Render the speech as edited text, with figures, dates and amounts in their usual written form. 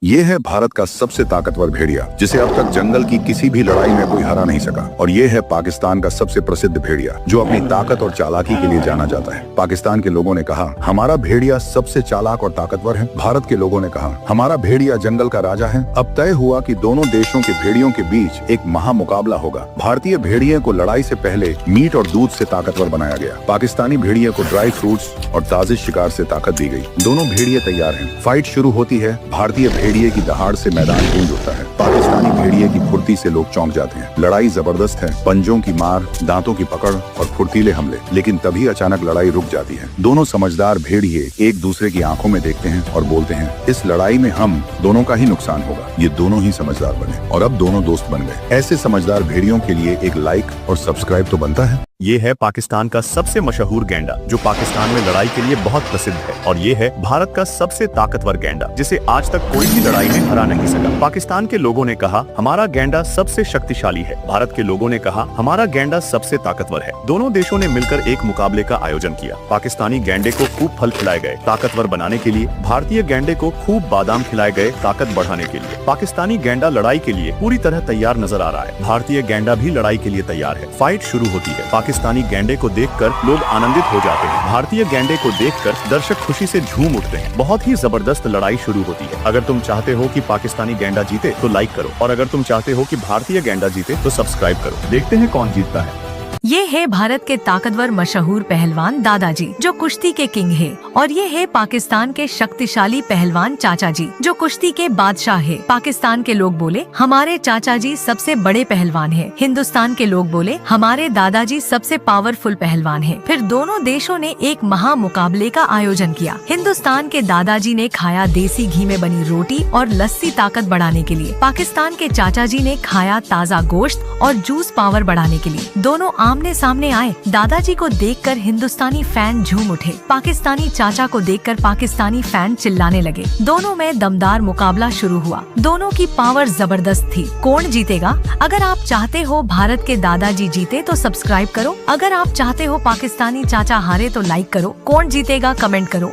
ये है भारत का सबसे ताकतवर भेड़िया, जिसे अब तक जंगल की किसी भी लड़ाई में कोई हरा नहीं सका। और ये है पाकिस्तान का सबसे प्रसिद्ध भेड़िया, जो अपनी ताकत और चालाकी के लिए जाना जाता है। पाकिस्तान के लोगों ने कहा, हमारा भेड़िया सबसे चालाक और ताकतवर है। भारत के लोगों ने कहा, हमारा भेड़िया जंगल का राजा है। अब तय हुआ कि दोनों देशों के भेड़ियों के बीच एक महामुकाबला होगा। भारतीय भेड़िए को लड़ाई से पहले मीट और दूध से ताकतवर बनाया गया। पाकिस्तानी भेड़िए को ड्राई फ्रूट्स और ताजे शिकार से ताकत दी गई। दोनों भेड़िए तैयार हैं। फाइट शुरू होती है। भारतीय भेड़िए की दहाड़ से मैदान गूंज उठता है। पाकिस्तानी भेड़िए की फुर्ती से लोग चौंक जाते हैं। लड़ाई जबरदस्त है, पंजों की मार, दांतों की पकड़ और फुर्तीले हमले। लेकिन तभी अचानक लड़ाई रुक जाती है। दोनों समझदार भेड़िए एक दूसरे की आंखों में देखते हैं और बोलते हैं, इस लड़ाई में हम दोनों का ही नुकसान होगा। ये दोनों ही समझदार बने और अब दोनों दोस्त बन गए। ऐसे समझदार भेड़ियों के लिए एक लाइक और सब्सक्राइब तो बनता है। ये है पाकिस्तान का सबसे मशहूर गैंडा, जो पाकिस्तान में लड़ाई के लिए बहुत प्रसिद्ध है। और ये है भारत का सबसे ताकतवर गैंडा, जिसे आज तक कोई भी लड़ाई में हरा नहीं सका। पाकिस्तान के लोगों ने कहा, हमारा गैंडा सबसे शक्तिशाली है। भारत के लोगों ने कहा, हमारा गैंडा सबसे ताकतवर है। दोनों देशों ने मिलकर एक मुकाबले का आयोजन किया। पाकिस्तानी गैंडे को खूब फल खिलाए गए ताकतवर बनाने के लिए। भारतीय गैंडे को खूब बादाम खिलाए गए ताकत बढ़ाने के लिए। पाकिस्तानी गैंडा लड़ाई के लिए पूरी तरह तैयार नजर आ रहा है। भारतीय गैंडा भी लड़ाई के लिए तैयार है। फाइट शुरू होती है। पाकिस्तानी गैंडे को देखकर लोग आनंदित हो जाते हैं। भारतीय गैंडे को देखकर दर्शक खुशी से झूम उठते हैं। बहुत ही जबरदस्त लड़ाई शुरू होती है। अगर तुम चाहते हो कि पाकिस्तानी गैंडा जीते तो लाइक करो, और अगर तुम चाहते हो कि भारतीय गैंडा जीते तो सब्सक्राइब करो। देखते हैं कौन जीतता है। ये है भारत के ताकतवर मशहूर पहलवान दादाजी, जो कुश्ती के किंग है। और ये है पाकिस्तान के शक्तिशाली पहलवान चाचा जी, जो कुश्ती के बादशाह है। पाकिस्तान के लोग बोले, हमारे चाचा जी सबसे बड़े पहलवान है। हिंदुस्तान के लोग बोले, हमारे दादाजी सबसे पावरफुल पहलवान है। फिर दोनों देशों ने एक महा मुकाबले का आयोजन किया। हिंदुस्तान के दादाजी ने खाया देसी घी में बनी रोटी और लस्सी ताकत बढ़ाने के लिए। पाकिस्तान के चाचा जी ने खाया ताज़ा गोश्त और जूस पावर बढ़ाने के लिए। दोनों आमने सामने आए। दादाजी को देखकर हिंदुस्तानी फैन झूम उठे। पाकिस्तानी चाचा को देखकर पाकिस्तानी फैन चिल्लाने लगे। दोनों में दमदार मुकाबला शुरू हुआ। दोनों की पावर जबरदस्त थी। कौन जीतेगा? अगर आप चाहते हो भारत के दादाजी जीते तो सब्सक्राइब करो। अगर आप चाहते हो पाकिस्तानी चाचा हारे तो लाइक करो। कौन जीतेगा कमेंट करो।